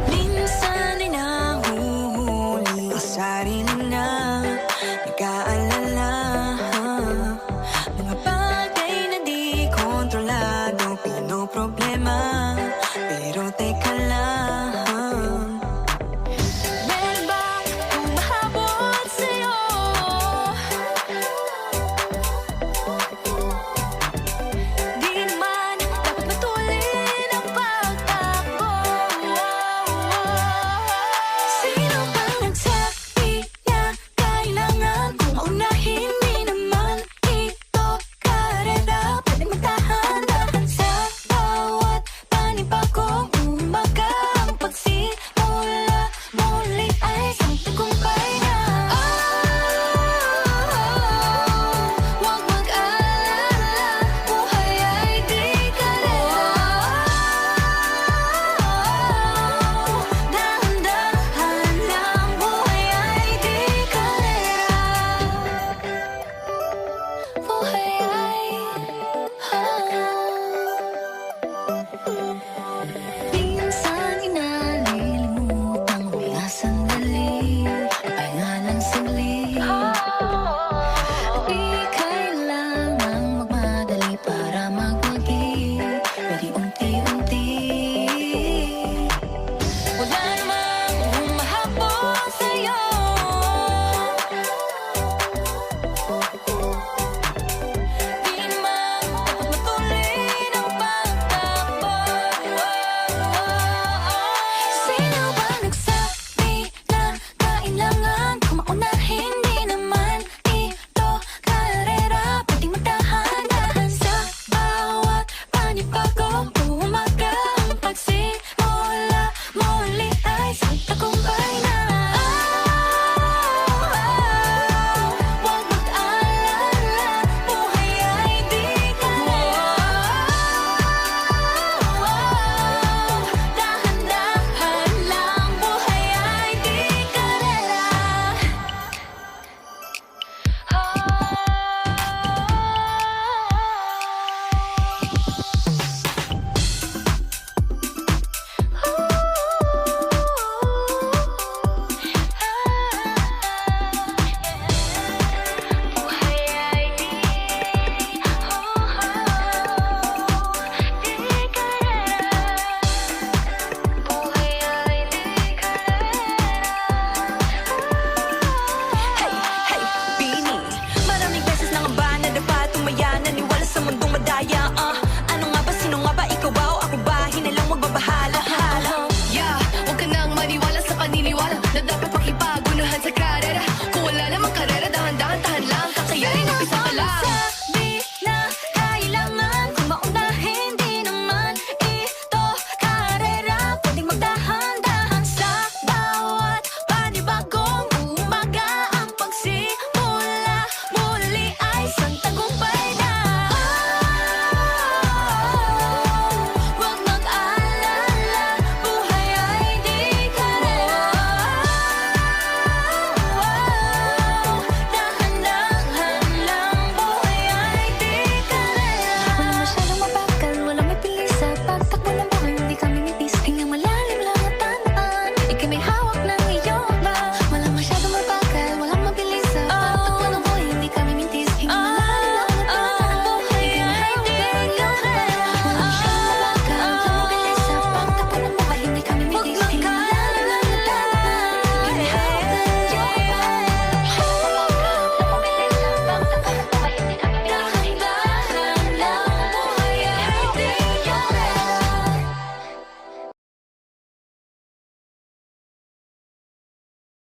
Minsan ay nahuhuli ang sarili na nag-aalala. Mga bagay na di kontrolado, pinoproblema. Pero teka lang, meron bang humahabol sa'yo? Di naman dapat matulin ang pagtakbo. Sino bang nagsabi na kailangan kong maunahin? Di naman ito karera, pwede magtahan-tahan sa bawat panibagong umaga. Ang pagsimula muli ay isang tagumpay na. Huwag mag-alala, buhay ay di karera. Dahan-dahan lang, buhay ay di karera. Buhay ay minsan inalilimutang huminga sandali, pahinga lang saglit. Di kailangang magmadali para magwagi, pwede unti-unti. Wala namang humahabol sa'yo. Di naman dapat matulin ang pagtakbo. Sino bang nagsabi na kailangan kong maunahin? Di naman ito karera, pwedeng magtahan-tahan sa bawat panibagong umaga. Ang pagsimula muli ay isang tagumpay na. Huwag mag-alala, buhay ay di karera. Dahan-dahan lang, buhay ay di karera. Buhay ay di karera. Buhay ay di karera. Hey, Bini, maraming beses nang ba na dapat tumaya, naniwala sa mundong madaya.